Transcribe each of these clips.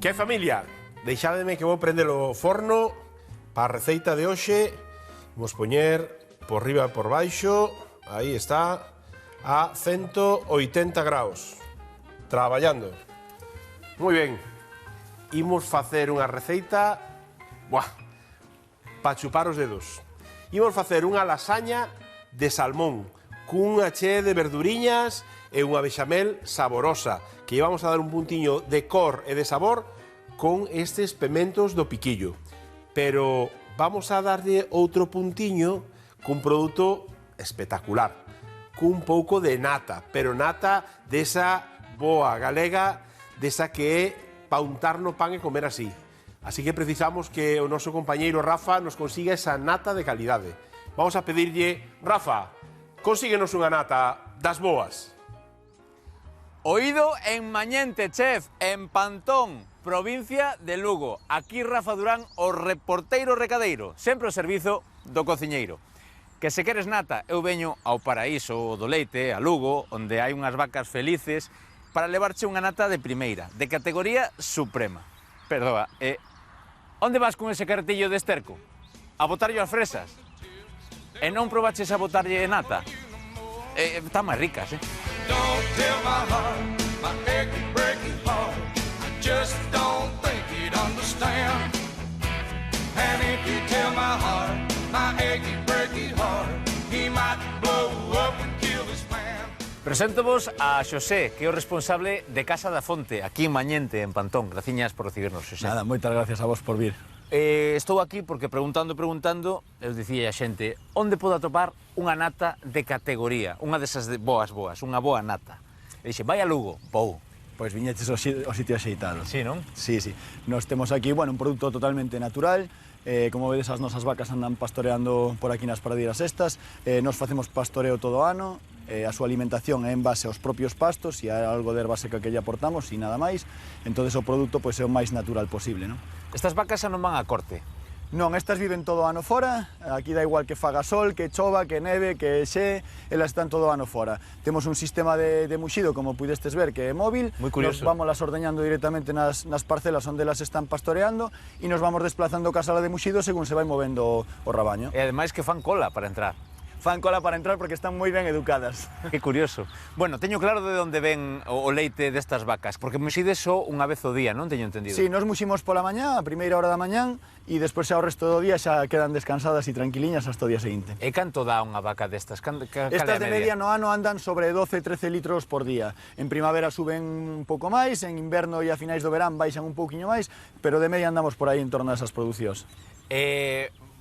Que familia, deixádeme que vou prender o forno para a receita de hoxe. Vamos poñer por riba e por baixo, aí está, a 180 graus, traballando. Moi ben, imos facer unha receita, para chupar os dedos. Imos facer unha lasaña de salmón, cunha chea de verduriñas e unha bechamel saborosa, que lle vamos a dar un puntiño de cor e de sabor con estes pementos do piquillo. Pero vamos a darlle outro puntiño cun produto espectacular, cun pouco de nata, pero nata desa boa galega, desa que é pa untar no pan e comer así. Así que precisamos que o noso compañeiro Rafa nos consiga esa nata de calidade. Vamos a pedirlle, Rafa, consíguenos unha nata das boas. Oído en Mañente, chef, en Pantón, provincia de Lugo. Aquí Rafa Durán, o reporteiro recadeiro, sempre ao servizo do cociñeiro. Que se queres nata, eu veño ao paraíso do leite, a Lugo, onde hai unhas vacas felices, para levarche unha nata de primeira, de categoría suprema. Perdoa, onde vas con ese cartillo de esterco? A botarlle as fresas? E non probaches a botarlle nata? Están máis ricas, Don't tell my heart, my achy, breaky heart, I just don't think you'd understand. And if you tell my heart, my achy, breaky heart, he might blow up and kill his man. Preséntovos a Xosé, que é o responsable de Casa da Fonte, aquí en Mañente, en Pantón. Graciñas por recibirnos, Xosé. Nada, moitas gracias a vos por vir. Estou aquí porque preguntando, eu dicía a xente, onde podo atopar unha nata de categoría, unha desas de boas, unha boa nata. E dixe, vai a Lugo, vou. Pois viñeches ao sitio axeitado. Sí, non? Sí. Nos temos aquí, un produto totalmente natural. Como vedes, as nosas vacas andan pastoreando por aquí nas pradeiras estas. Nos facemos pastoreo todo o ano. A súa alimentación é en base aos propios pastos e a algo de erva seca que lle aportamos e nada máis. Entón o produto pois, é o máis natural posible, non? Estas vacas xa non van a corte? Non, estas viven todo o ano fora. Aquí da igual que faga sol, que chova, que neve, que xe, elas están todo o ano fora. Temos un sistema de muxido, como pudestes ver, que é móvil. Moi curioso. Nos vamos las ordeñando directamente nas parcelas onde elas están pastoreando e nos vamos desplazando ca sala de muxido según se vai movendo o rabaño. E ademais que fan cola para entrar. Fan cola para entrar porque están moi ben educadas. Que curioso. Bueno, teño claro de onde ven o leite destas vacas, porque muxides só unha vez o día, non teño entendido? Sí, nos muximos pola mañá, a primeira hora da mañán, e despois xa o resto do día xa quedan descansadas e tranquiliñas hasta o día seguinte. E canto dá unha vaca destas? Estas de media no ano andan sobre 12-13 litros por día. En primavera suben un pouco máis, en inverno e a finais do verán baixan un pouquiño máis, pero de media andamos por aí en torno a esas producións.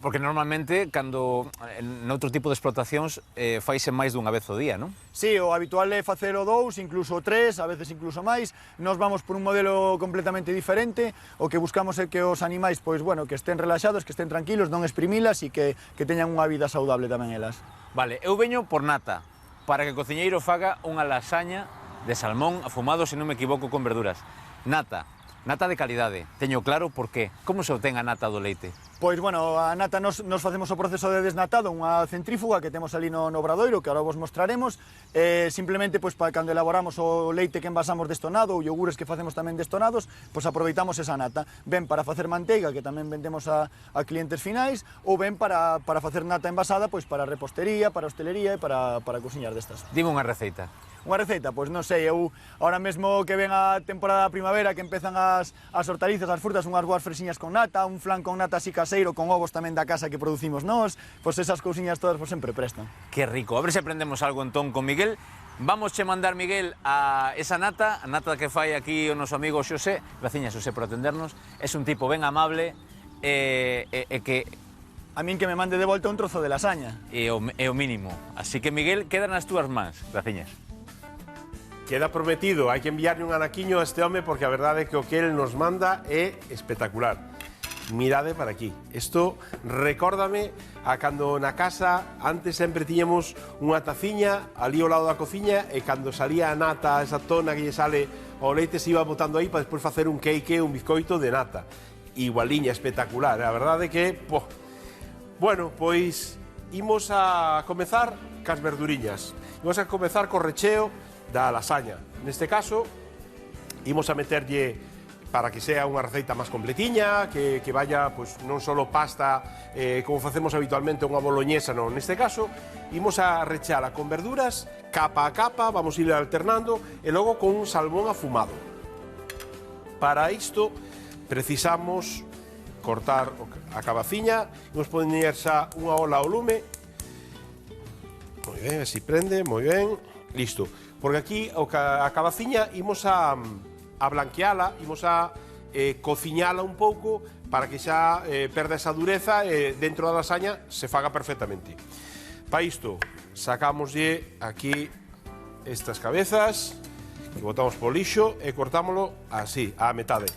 Porque normalmente, cando noutro tipo de explotacións, faise máis dunha vez o día, non? Sí, o habitual é facelo 2, incluso 3, a veces incluso máis. Nos vamos por un modelo completamente diferente. O que buscamos é que os animais, pois, bueno, que estén relaxados, que estén tranquilos, non exprimilas e que teñan unha vida saudable tamén elas. Vale, eu veño por nata, para que o cociñeiro faga unha lasaña de salmón afumado, se non me equivoco, con verduras. Nata de calidade. Teño claro por qué. Como se obtén a nata do leite? Pois, bueno, a nata nos facemos o proceso de desnatado, unha centrífuga que temos ali no obradoiro, que agora vos mostraremos. Simplemente, pois, para cando elaboramos o leite que envasamos destonado, ou iogures que facemos tamén destonados, pois aproveitamos esa nata. Ben para facer manteiga, que tamén vendemos a clientes finais, ou ben para facer nata envasada, pois para repostería, para hostelería e para cociñar destas. Dime unha receita. Unha receita? Pois non sei, eu ahora mesmo que ven a temporada da primavera, que empezan as hortalizas, as frutas, unhas boas fresiñas con nata, un flan con nata así caseiro, con ovos tamén da casa que producimos nós, pois esas cousiñas todas pois sempre prestan. Que rico, a ver se aprendemos algo entón con Miguel. Vamos che mandar, Miguel, a esa nata, a nata que fai aquí o noso amigo Xosé. Graciñas, Xosé, por atendernos. Es un tipo ben amable e que... A min que me mande de volta un trozo de lasaña. É o mínimo. Así que, Miguel, queda nas túas mans. Graciñas. Queda prometido, hai que enviarle un anaquiño a este home porque a verdade é que o que el nos manda é espectacular. Mirade para aquí. Isto recórdame a cando na casa antes sempre tiñamos unha taciña ali ao lado da cociña e cando salía a nata, esa tona que lle sale o leite se iba botando aí para despois facer un cake, un bizcoito de nata. Igualiña, espectacular. A verdade é que, bueno, pois imos a comezar cas verduriñas. Imos a comezar co recheo da lasaña. Neste caso, imos a meterlle para que sea unha receita máis completiña, que vaya pois, non só pasta como facemos habitualmente unha boloñesa, non. Neste caso, imos a rechala con verduras, capa a capa, vamos a ir alternando, e logo con un salmón afumado. Para isto, precisamos cortar a cabaciña, imos poñer xa unha ola ao lume. Moi ben, así prende, moi ben, listo. Porque aquí a cabaciña imos a blanqueala, imos a cociñala un pouco para que xa perda esa dureza e dentro da lasaña se faga perfectamente. Para isto, sacámoslle aquí estas cabezas, que botamos po lixo e cortámoslo así, á metade.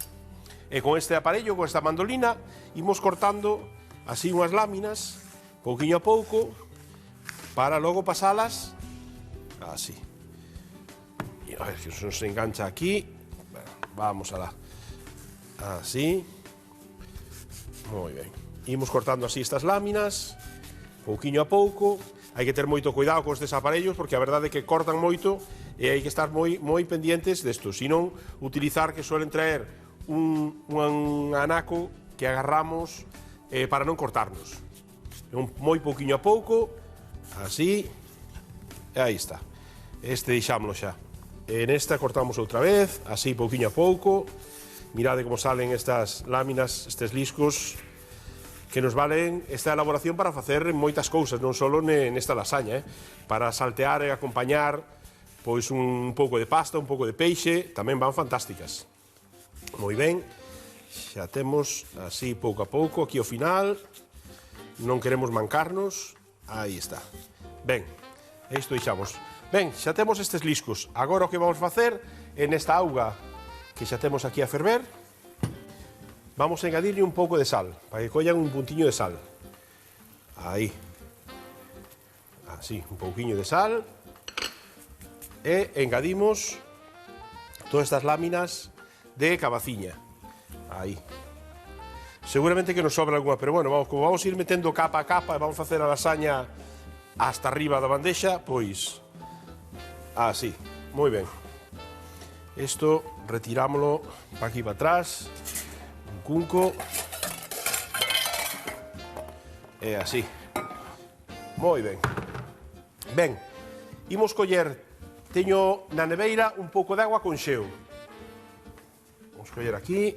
E con este aparello, con esta mandolina, imos cortando así unhas láminas, pouquiño a pouco, para logo pasalas así. E a ver, que non se engancha aquí. Bueno, vamos alá. Así. Moi ben. Imos cortando así estas láminas, pouquiño a pouco. Hai que ter moito cuidado con estes aparellos, porque a verdade é que cortan moito e hai que estar moi pendientes desto. Senón, utilizar que suelen traer un anaco que agarramos para non cortarnos. Moi pouquiño a pouco, así, e aí está. Este deixámoslo xa. En esta cortamos outra vez, así pouquiño a pouco. Mirade como salen estas láminas, estes liscos, que nos valen esta elaboración para facer moitas cousas, non só nesta lasaña, para saltear e acompañar pois un pouco de pasta, un pouco de peixe, tamén van fantásticas. Moi ben, xa temos así pouco a pouco, aquí ao final, non queremos mancarnos, aí está. Ben, isto deixamos. Ben, xa temos estes liscos, agora o que vamos facer é nesta auga que xa temos aquí a ferver, vamos a engadirle un pouco de sal, para que collan un puntiño de sal. Aí. Así, un pouquiño de sal. E engadimos todas estas láminas de cabaciña. Aí. Seguramente que nos sobra alguna, pero bueno, como vamos a ir metendo capa a capa e vamos a facer a lasaña hasta arriba da bandexa, pois así, moi ben. Isto retirámoslo para aquí para atrás, un cunco, e así. Moi ben. Ben, imos coller, teño na neveira un pouco de agua con xeo. Vamos coller aquí,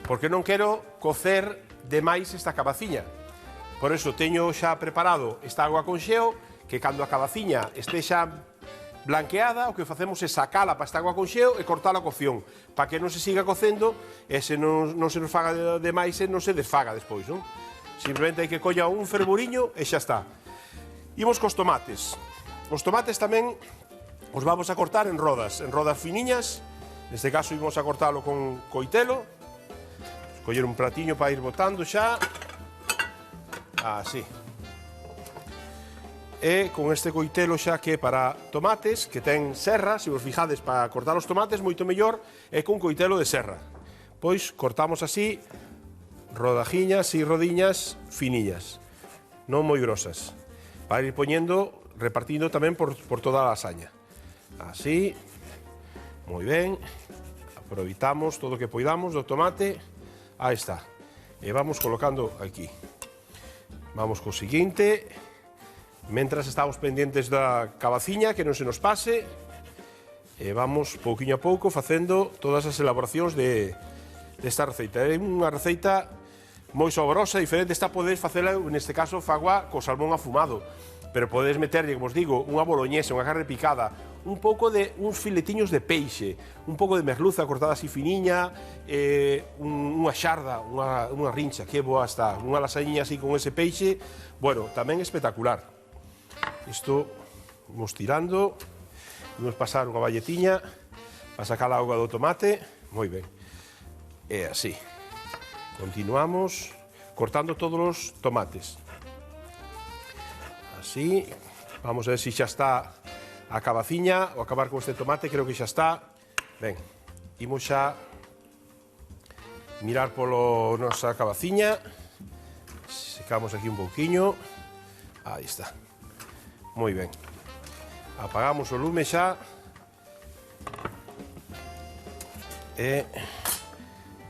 porque non quero cocer demais esta cabaciña. Por eso teño xa preparado esta agua con xeo, que cando a cabaciña este xa blanqueada, o que facemos é sacala para esta agua con xeo e cortala a cocción, para que non se siga cocendo e se non se nos faga demais e non se desfaga despois, non? Simplemente hai que colla un fervoriño e xa está. Imos cos tomates. Os tomates tamén os vamos a cortar en rodas finiñas. Neste caso imos a cortalo con coitelo. Coller un platiño para ir botando xa. Así. E con este coitelo xa que para tomates, que ten serra, se vos fijades para cortar os tomates, moito mellor é con coitelo de serra. Pois cortamos así, rodajiñas e rodiñas finiñas, non moi grosas, para ir poñendo, repartindo tamén por toda a lasaña. Así, moi ben, aproveitamos todo o que poidamos do tomate, aí está, e vamos colocando aquí. Vamos co seguinte. Mentras estamos pendientes da cabaciña, que non se nos pase, e vamos pouquiño a pouco facendo todas as elaboracións desta receita. É unha receita moi saborosa, diferente. Esta podedes facela, neste caso, fagua co salmón afumado, pero podedes meterlle, como os digo, unha boloñesa, unha carne picada, un pouco de uns filetiños de peixe, un pouco de merluza cortada así finiña, unha xarda, unha rincha, que boa está, unha lasaña así con ese peixe, bueno, tamén espectacular. Isto vamos tirando, vamos pasar unha balletiña para sacar a auga do tomate, moi ben, e así. Continuamos cortando todos os tomates. Así, vamos a ver se xa está a cabaciña, ou acabar con este tomate, creo que xa está. Ben, imos xa mirar polo nosa cabaciña, secamos aquí un pouquiño, aí está. Moi ben. Apagamos o lume xa. E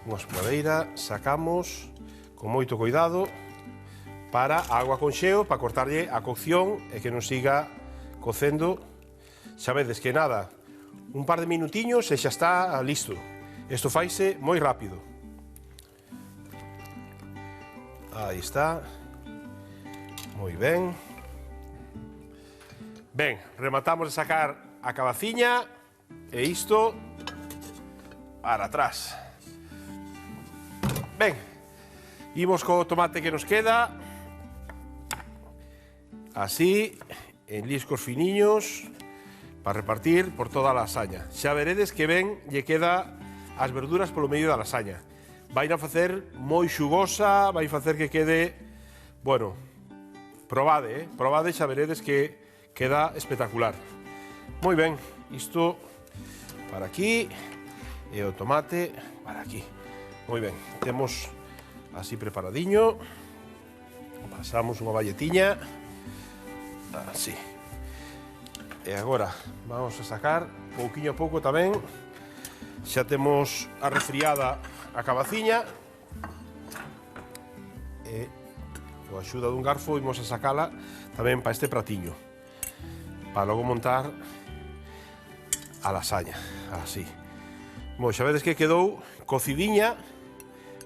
unha espumadeira sacamos con moito cuidado para a agua con xeo, para cortarlle a cocción e que non siga cocendo. Xa vedes que nada, un par de minutiños e xa está listo. Isto faise moi rápido. Aí está. Moi ben. Ben, rematamos de sacar a cabaciña e isto para atrás. Ben, imos co tomate que nos queda. Así, en liscos finiños, para repartir por toda a lasaña. Xa veredes que ben lle queda as verduras polo medio da lasaña. Vai a facer moi xugosa, vai facer que quede, bueno, probade, probade, xa veredes que queda espectacular. Moi ben, isto para aquí e o tomate para aquí. Moi ben, temos así preparadiño. Pasamos unha valletiña. Así. E agora vamos a sacar pouquiño a pouco tamén. Xa temos a refriada a cabaciña. E coa axuda dun garfo imos a sacala tamén para este pratiño. Para logo montar a lasaña. Así. Bon, xa vedes que quedou cocidiña,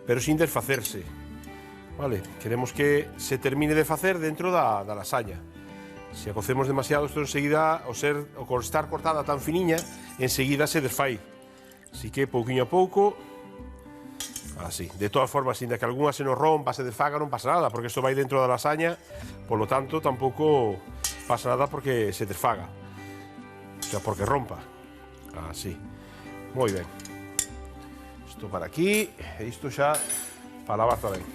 pero sin desfacerse. Vale, queremos que se termine de facer dentro da lasaña. Se a cocemos demasiado, isto enseguida, o estar cortada tan finiña, enseguida se desfai. Así que, pouquiño a pouco, así. De todas formas, sin que algunha se nos rompa, se desfaga, non pasa nada, porque isto vai dentro da lasaña, polo tanto, tampouco pasa nada porque se desfaga. O sea, porque rompa. Así. Moi ben. Isto para aquí, e isto xa para lavar tamén.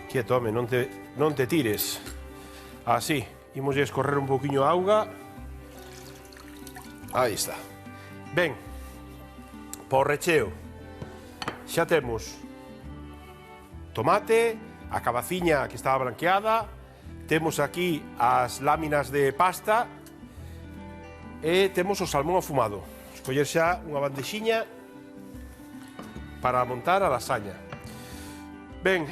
Quieto, home, non te tires. Así, imos a escorrer un pouquiño a auga. Aí está. Ben, por recheo, xa temos tomate, a cabaciña que estaba branqueada, temos aquí as láminas de pasta e temos o salmón afumado. Escoller xa unha bandexiña para montar a lasaña. Ben,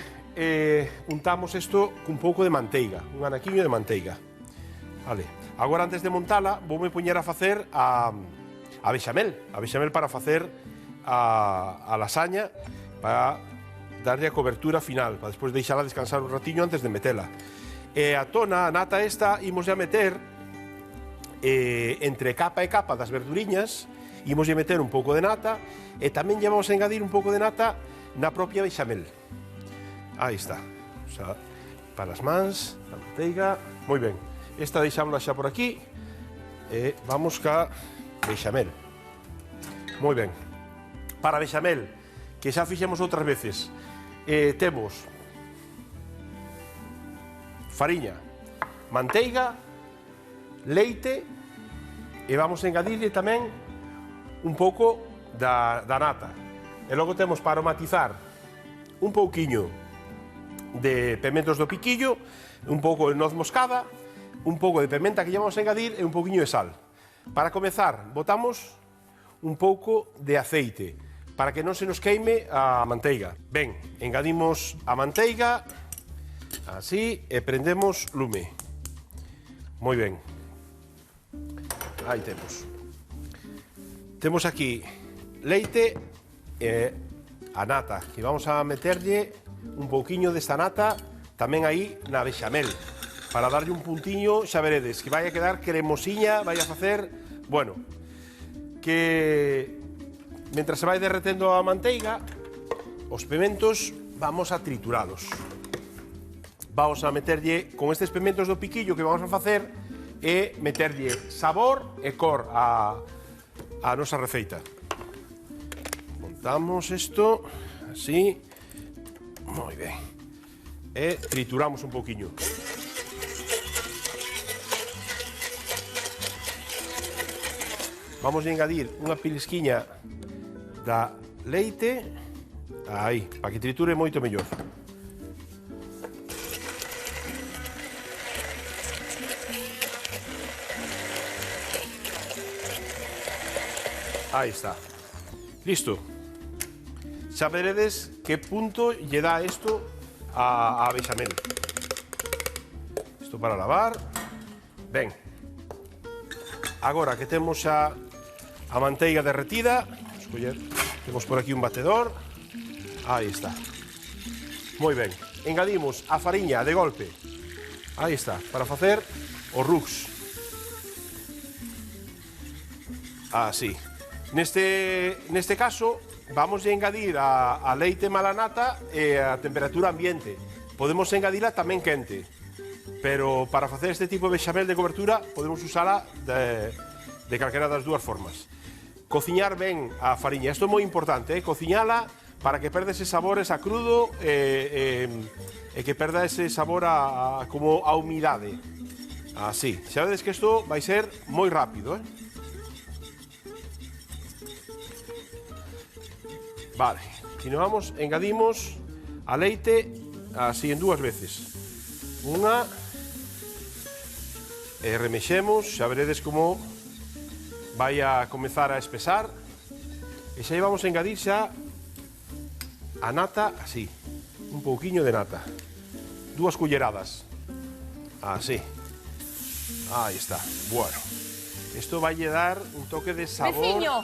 untamos isto cun pouco de manteiga, un anaquiño de manteiga. Vale. Agora, antes de montala, voume poñer a facer a bechamel para facer a lasaña, para darlle a cobertura final, para despois deixala descansar un ratiño antes de metela. E a tona, a nata esta, imos a meter entre capa e capa das verduriñas, imos a meter un pouco de nata e tamén lle vamos a engadir un pouco de nata na propia bechamel. Aí está. O sea, para as mans, a manteiga. Moi ben. Esta deixámola xa por aquí e vamos ca bechamel. Moi ben. Para a bechamel, que xa fixemos outras veces, temos fariña, manteiga, leite e vamos a engadirle tamén un pouco da nata. E logo temos para matizar un pouquiño de pementos do piquillo, un pouco de noz moscada, un pouco de pementa que lle vamos a engadir e un pouquiño de sal. Para comezar, botamos un pouco de aceite para que non se nos queime a manteiga. Ben, engadimos a manteiga así e prendemos lume. Moi ben. Aí temos. Temos aquí leite e a nata, que vamos a meterlle un pouquiño desta nata tamén aí na bechamel, para darlle un puntiño, xa veredes, que vai a quedar cremosiña, vai a facer, bueno, que mentras se vai derretendo a manteiga, os pementos vamos a trituralos. Vamos a meterlle, con estes pementos do piquillo que vamos a facer, e meterlle sabor e cor a nosa receita. Montamos isto, así, moi ben, e trituramos un pouquiño. Vamos a engadir unha pilisquiña da leite, aí, para que triture moito mellor. Aí está. Listo. xa veredes que punto lle dá isto a bechamel. Isto para lavar. Ben. Agora que temos xa a manteiga derretida, temos por aquí un batedor. Aí está. Moi ben. Engadimos a fariña de golpe. Aí está, para facer o rux. Así. Neste caso, vamos a engadir a leite malanata e a temperatura ambiente. Podemos engadila tamén quente, pero para facer este tipo de bechamel de cobertura podemos usala de calquera das dúas formas. Cociñar ben a fariña, isto é moi importante, cociñala para que perda ese sabor a crudo e que perda ese sabor como a humidade. Así, xa vedes que isto vai ser moi rápido, Vale, continuamos, engadimos a leite así en dúas veces. Unha, e remexemos, xa veredes como vai a comezar a espesar. E xa vamos a engadir xa a nata, así, un pouquiño de nata. 2 culleradas. Así. Aí está, bueno. Isto vai lle dar un toque de sabor. Veciño,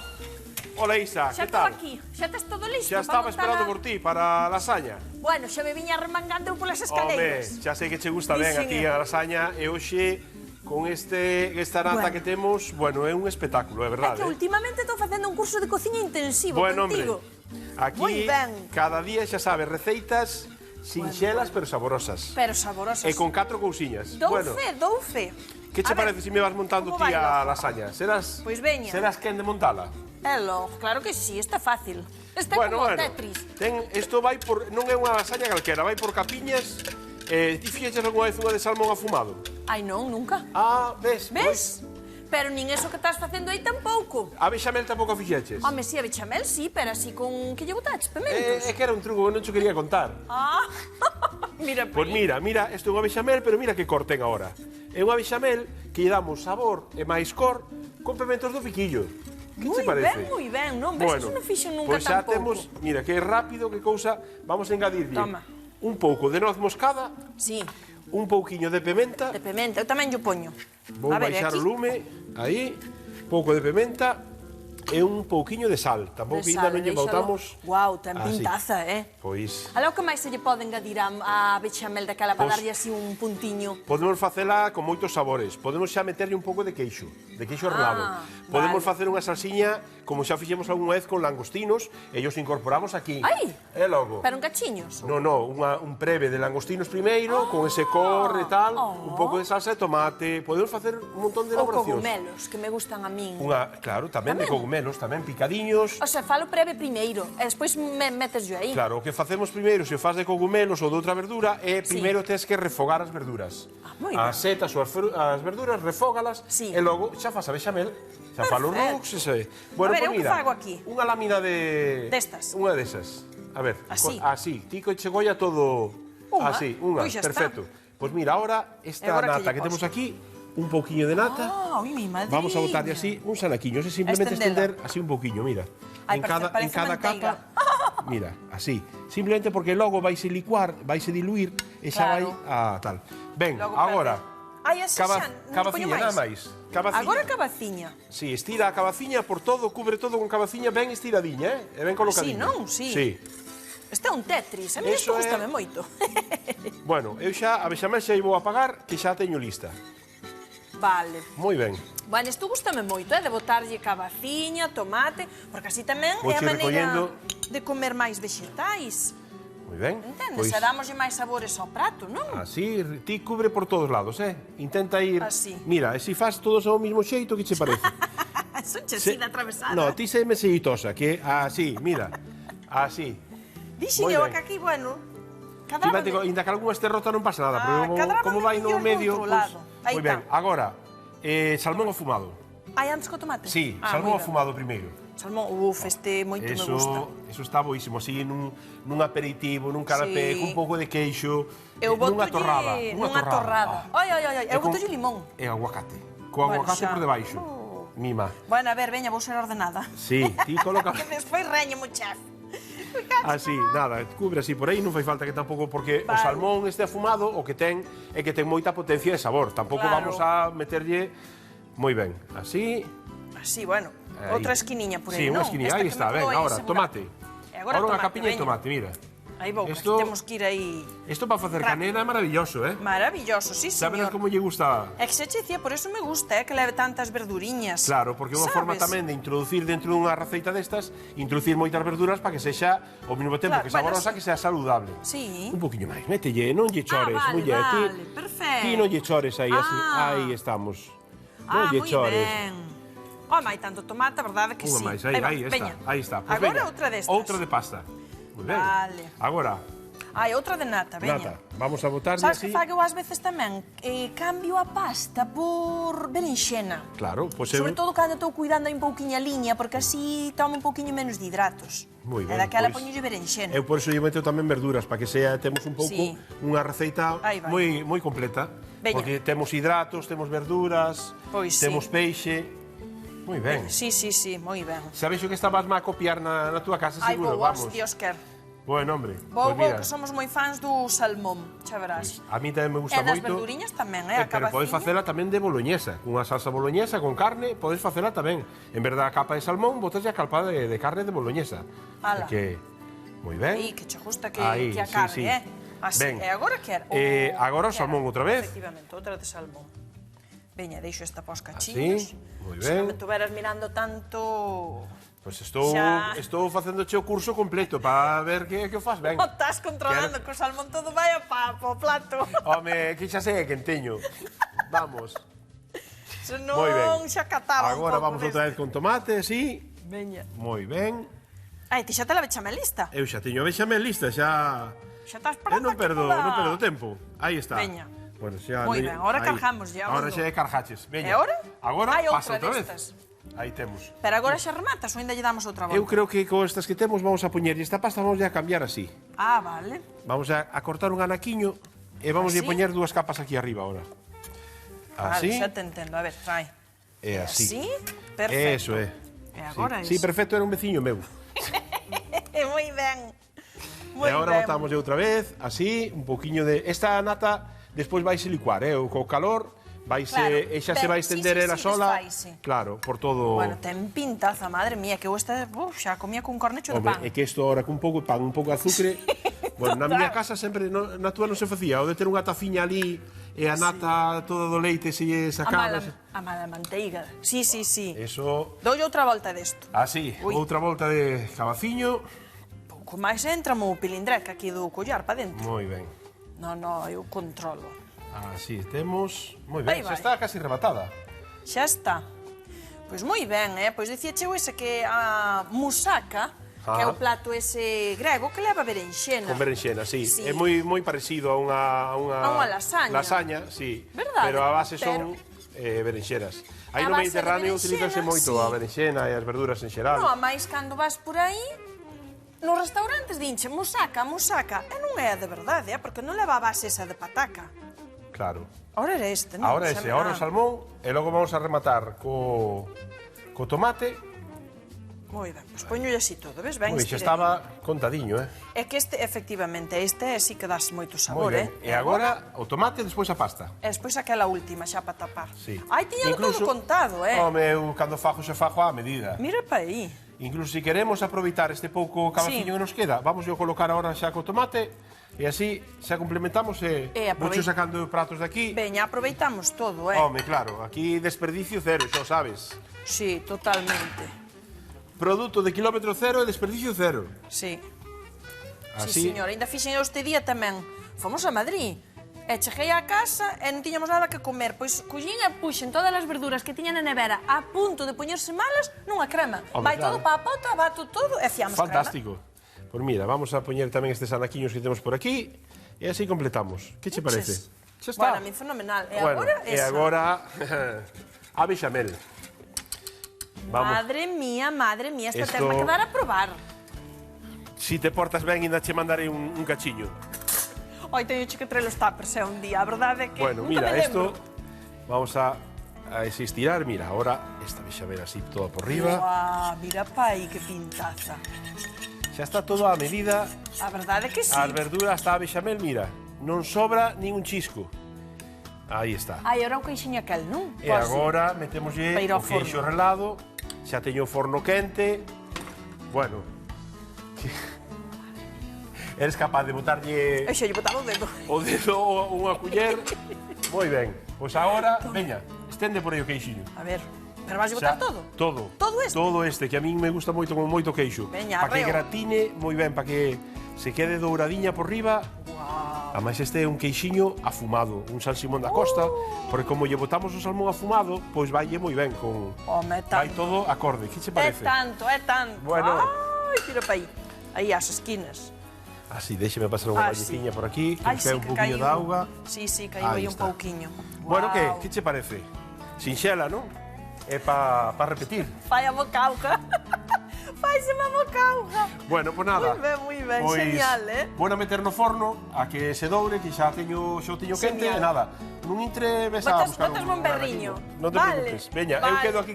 Hola Isa, xa que estou tal? aquí. Xa tes todo listo? Xa estaba para esperando montar por ti para a lasaña. Bueno, xa me viña remangando polas Home, escaleiras. xa sei que che gusta ben a ti señor. a lasaña e hoxe con esta nata Bueno. que temos, bueno, é un espectáculo, é É verdade. que últimamente estou facendo un curso de cociña intensivo Bueno, hombre, contigo. aquí Moi ben. cada día xa sabes receitas sinxelas pero saborosas. Pero saborosas. E con 4 cousiñas. Dou Bueno, fe, dou fe. que che A ver, parece se me vas montando como ti vai, a logo? lasaña? Serás Pois veña. Serás quen de montala? É logo, claro que sí, está fácil. Está Bueno, como bueno. Tetris. Isto vai por non é unha lasaña calquera, vai por capiñas. Ti fixeches algunha vez unha de salmón afumado? Ai non, nunca. Ah, ves? Ves? Pero nin eso que estás facendo aí tampouco. A bechamel tampouco a fixeches? Home, si a bechamel, sí, pero así con... Que lle botaches? Pementos? É que era un truco que non te quería contar. Ah, mira, Pois mira, isto é unha bechamel, pero mira que cor ten agora. É unha bechamel que lle damos sabor e máis cor con pementos do piquillo. Que te parece? Moi ben, non ves, eso non fixo nunca pois xa tampouco. temos, mira, que rápido, que cousa, vamos a engadirlle Toma. un pouco de noz moscada, Sí, un pouquiño de pementa, de pementa, eu tamén yo poño. vou A ver, baixar aquí, o lume, aí, pouco de pementa e un pouquiño de sal. Tampouco de ainda sal, non lle déixalo. botamos. Guau, ten así. pintaza, Pois Algo que máis se lle pode engadir a bechamel daquela para Pois- darlle así un puntiño. podemos facela con moitos sabores. Podemos xa meterlle un pouco de queixo relado. Podemos vale. facer unha salsiña como xa fixemos algunha vez con langostinos e os incorporamos aquí. Ai! E logo. Pero en cachiños. No, un preve de langostinos primeiro, con ese cor e tal, un pouco de salsa de tomate. Podemos facer un montón de Ou elaboracións. cogumelos, que me gustan a min. Claro, tamén de Tamén? cogumelos, tamén picadiños. O sea, falo preve primeiro, e despois metes yo aí. Claro, o que facemos primeiro, se o faz de cogumelos ou de outra verdura, é primeiro tes que refogar as verduras. moi ben. As setas ou as verduras, refógalas, Sí. e logo xa faz a bechamel, xa falo Perfecto. rux, e bueno, A ver, pois eu que mira, fago aquí? unha lámina de... Destas. Unha desas. A ver, Así. así, ti que che golla todo... Unha? Así, unha, Pois xa está. perfecto. Pois mira, ahora, E esta agora nata que que lle temos poso? aquí, un pouquiño de nata, Ai, mi madriña. vamos a botarlle así un sanaquiño, e simplemente Estendela. extender así un pouquiño, mira. Ai, en parece cada manteiga. capa, mira, así. Simplemente porque logo vaise licuar, vaise diluir e xa vai Claro. a tal. Ben, Logo agora, Ai, así xa, non cabaciña, poño nada máis. Cabaciña. Agora cabaciña. Sí, estira a cabaciña por todo, cubre todo con cabaciña ben estiradiña, e ben colocadiña. non? Sí. Sí. Este é un Tetris, a mí Eso isto é- gustame moito. Bueno, eu xa a bechamel xa vou apagar, que xa a teño lista. Vale. Moi ben. Bueno, isto gustame moito, de botarlle cabaciña, tomate, porque así tamén é a Vouche maneira recollendo. de comer máis vexetais. Moi ben. Entendes? E damoslle máis sabores ao prato, non? Así, ti cubre por todos lados, Intenta ir... Así. Mira, e se faz todos ao mesmo xeito, que che parece? Son chesida atravesada. No, ti se me seguitosa, que así, mira. Así. Dixen moi eu ben. que aquí, bueno, Ti cadraba mate, ainda que algunha este rota non pasa nada, Ah, pero cadrábame como vai no mellor do medio, outro pois... lado. Aí Moi ben, está. agora, salmón afumado. Ai, antes co tomate? Sí, Ah, salmón moi ben. afumado primeiro. Salmón, este moito me gusta. Eso está boísimo, así nun aperitivo, nun canapé, Sí. cun pouco de queixo, Eu nunha botolle torrada. nunha torrada. Ai, ai, ai, eu con- botolle limón. E aguacate. Co Bueno, aguacate xa. por debaixo. Mima. Bueno, a ver, veña, vou ser ordenada. Sí, ti coloca... Que despois reño mo chef. Así, nada, cubre así por aí, non fai falta que tampouco, porque o Vale. salmón este afumado o que ten é que ten moita potencia de sabor. Tampouco Claro. vamos a meterlle moi ben. Así, Así, bueno, Aí. outra esquiniña por aí, sí, unha non? esquinilla, Esta aí que está, me ben, quedou aí agora, asegurada. tomate. E agora unha tomate, capiña de veña. tomate, mira. Aí vou, que Esto- temos que ir aí... Isto para facer Rápido. canela é maravilloso, Maravilloso, sí, Sabes señor. como lle gusta? É que se che dicía, por eso me gusta, que leve tantas verduriñas. Claro, porque é unha forma Sabes? tamén de introducir dentro dunha receita destas, introducir moitas verduras para que sexa ao mesmo tempo Claro, que saborosa, bueno, que sea saludable. Sí. Un poquinho máis, mételle, non lle chores, vale, muller, vale, perfecto. ti non lle chores aí, así, Ah. aí estamos. Non lle Moi chores. ben. Home, hai tanto tomate, a verdade que Unha sí. máis, aí va, está, veña. aí está. Pois Agora veña, outra destas. Outra de pasta. Moi ben. Vale. Agora, Ai, outra de nata, veña. nata, vamos a botarlle Sabes así. que fago ás veces tamén? Cambio a pasta por berenxena. Claro, pois eu... Sobre todo cando estou cuidando aí un pouquiño a liña, porque así tomo un pouquiño menos de hidratos. Moi E ben, daquela pois poñolle berenxena. Eu por iso lle meto tamén verduras, para que sea, temos un pouco Sí. unha receita Aí vai. moi completa. Veña. Porque temos hidratos, temos verduras, Pois temos sí. peixe. Moi ben. Sí, moi ben. Sabes o que estabas a copiar na túa casa, Ai, seguro, vou, vamos. Dios quer. Bueno, hombre, Vou, pois mira, que somos moi fans do salmón, xa verás. a mí tamén me gusta E das moito. verduriñas tamén, a Pero podes cabaciña. facela tamén de boloñesa, cunha salsa boloñesa con carne, podes facela tamén. En verdad, a capa de salmón, botas a capa de carne de boloñesa. Ala. Que, moi ben. Aí, que che gusta que, Aí, que a sí, carne, sí. Así, Ben. e agora quer? Agora o salmón outra vez. Efectivamente, outra de salmón. Veña, deixo esta pos cachiños. Así, moi Se non ben. me tuveras mirando tanto... Pois estou Xa. facéndoche o curso completo para ver que o fas ben. O estás controlando, que o salmón todo vai a papo, o plato. Home, que xa sei que teño. Vamos. Se Moi ben. non, xa cataba Agora un pouco vamos outra vez con tomate, así. Veña. Moi ben. Ai, ti xa te la bechamel lista? Eu xa teño a bechamel lista, xa... Xa estás Eu parando non perdo, toda... non perdo tempo. Aí está. Veña. Bueno, xa Moi ben, ahora aí. cargamos ya, Agora Ondo. xa é carjaches. Veña. E agora? Agora Hai pasa outra outra vez. destas. Aí temos. Pero agora xa rematas ou ainda lle damos outra volta? Eu creo que con estas que temos vamos a poñer esta pasta, vamos a cambiar así. Ah, vale. Vamos a cortar un anaquiño e vamos a Así? poñer dúas capas aquí arriba ahora. Así. Vale, xa te entendo. A ver, trae. E así. Así? Perfecto. Eso é. E agora sí. Sí, iso. perfecto, era un veciño meu. Moi ben. Moi E agora ben. botamos outra vez, así, un poquinho de... Esta nata despois vaise licuar, o co calor, vaise, Claro, e xa se vai sí, estender sí, ela sí, sola. desfaise. Claro, por todo... Bueno, ten pintaza, madre mía, que eu esta xa comía cun cornecho de pan. Home, é que isto ahora cun pouco de pan, un pouco de azúcar... Bueno, na miña casa sempre, na túa non se facía, o de ter unha tafiña ali e a nata toda do leite se lle sacaba... A mala manteiga. Sí, sí, sí. Eso... Doulle outra volta desto. Así, Ui. outra volta de cabaciño. Pouco máis entra o pilindreca aquí do collar para dentro. Moi ben. No, eu controlo. Así temos... Moi ben, Aí xa vai. está casi rematada. Xa está. Pois moi ben, Pois dicía chego ese que a moussaka, que é o plato ese grego que leva berenxena. Con berenxena, sí. Sí. É moi parecido a unha... A unha lasaña. Lasaña, sí. Verdade, Pero a base pero- son berenxenas. Aí A no base de Mediterráneo berenxena, utilízase moito sí. a berenxena e as verduras en xeral. No, a máis cando vas por aí, nos restaurantes dinche moussaka, e non é de verdade, porque non leva a base esa de pataca. Claro. Ahora era este, non? Ahora Xa ese, me- ahora o salmón e logo vamos a rematar co tomate. Moi ben, pois poñolle así todo, ves? Ben Moi ben, xa estirei. estaba contadiño, É que este, efectivamente, este sí que das moito Moi sabor, ben. E agora o tomate, despois a pasta. E despois aquela última xa para tapar. Sí. Ai, tiñalo todo contado, Home, eu cando fajo xa fajo á medida. Mira pa aí. Incluso se queremos aproveitar este pouco cabaciño Sí. que nos queda, vamos a colocar agora xa co tomate e así xa complementamos e aproveit- voucho sacando pratos de aquí. Veña, aproveitamos todo, Home, claro, aquí desperdicio cero, xa o sabes. Sí, totalmente. Produto de kilómetro cero e desperdicio cero. Sí. Así, Sí, señor, ainda fixen eu este día tamén. Fomos a Madrid. E cheguei á casa e non tiñamos nada que comer. Pois collín e puxen todas as verduras que tiña na nevera a punto de poñerse malas nunha crema. Home, Vai claro. todo pa a pota, bato todo e fiamos fantástico. Pois mira, vamos a poñer tamén estes anaquiños que temos por aquí e así completamos. Que che parece? Xa crema. está. Bueno, a mí fenomenal. E Bueno, agora e esa. agora a bechamel. Vamos. Madre mía, esta Esto- terma que dar a probar. Si te portas ben, ainda che mandarei un cachiño. Oi, teño que traer os tuppers un día, a verdade é que Bueno, nunca mira, me lembro. esto vamos a estirar. Mira, ahora esta bechamel así toda por arriba. Uah, mira pa aí que pintaza. Xa está todo a medida. A verdade é que sí. As verduras está a bexamel, mira, non sobra nin un chisco. Aí está. Ai, ora o queixiño aquel, non? E agora metemoslle para ir ao o queixo forno. relado. Xa teño o forno quente. Bueno. Eres capaz de botarlle E xa lle botaba o dedo. o dedo ou unha culler. Moi ben. Pois agora, veña, estende por aí o queixiño. A ver, pero vas a botar todo? Todo. Todo este? Todo este, que a min me gusta moito con moito queixo. Veña, para que arreo. gratine moi ben, para que se quede douradiña por riba. Ademais este é un queixiño afumado, un San Simón da Costa, porque como lle botamos o salmón afumado, pois vaille moi ben con... Home, Vai tanto. todo acorde, que che É parece? tanto, é tanto. Bueno. Ai, tira para aí. Aí, as esquinas. Así, déxeme pasar unha vallecilla por aquí, que Ai, quede sí, un que pouquinho caiu. de auga. Sí, sí, caiu aí un está. pouquiño. Bueno, Guau. que che parece? Sinxela, non? É pa repetir. Fai a bocauja. Faise a bocauja. Bueno, pois nada. Moi ben, genial, Bueno, meter no forno a que se doure, que xa teño quente, e nada. Non entre ves a buscar botas un berriño. Non te Vale, preocupes. Veña, eu vale. quedo aquí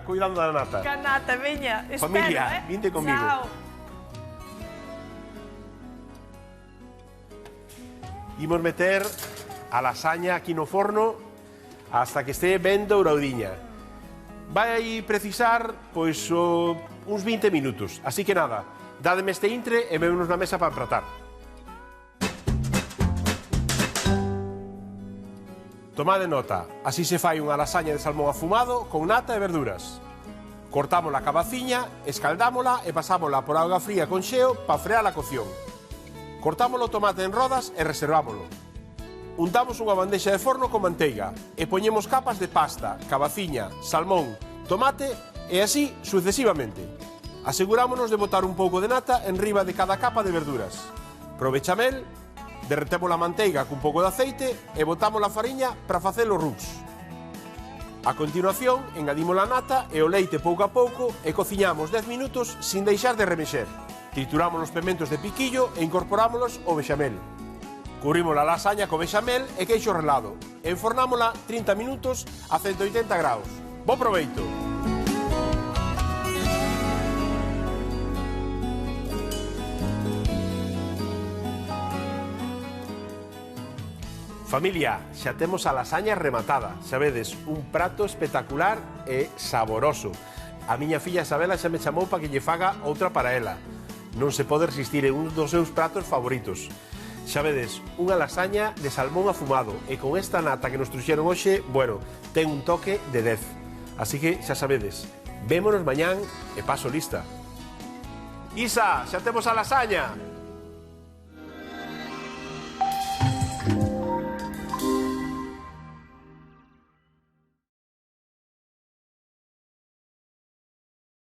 cuidando da nata. Canata, veña. Espero, Familia, vinte comigo. Chao. Imos meter a lasaña aquí no forno hasta que este ben douradiña. Vai precisar, pois, uns 20 minutos. Así que nada, dádeme este intre e vémonos na mesa para empratar. Tomade nota, así se fai unha lasaña de salmón afumado con nata e verduras. Cortamos a cabaciña, escaldámola e pasámola por auga fría con xeo para frear a cocción. Cortamos o tomate en rodas e reservámolo. Untamos unha bandexa de forno con manteiga e poñemos capas de pasta, cabaciña, salmón, tomate e así sucesivamente. Asegurámonos de botar un pouco de nata en riba de cada capa de verduras. Pro bechamel, derretemos a manteiga cun pouco de aceite e botamos a fariña para facer os rux. A continuación, engadimos a nata e o leite pouco a pouco e cociñamos 10 minutos sin deixar de remexer. Trituramos os pementos de piquillo e incorporámolos ao bechamel. Cubrimos a lasaña co bechamel e queixo relado. Enfornámola 30 minutos a 180 graus. Bo proveito! Familia, xa temos a lasaña rematada. Xa vedes, un prato espectacular e saboroso. A miña filla Isabela xa me chamou para que lle faga outra para ela. Non se pode resistir, é un dos seus pratos favoritos. Xa vedes, unha lasaña de salmón afumado e con esta nata que nos truxeron hoxe, bueno, ten un toque de 10. Así que xa sabedes, vémonos mañán e paso lista. Isa, xa temos a lasaña!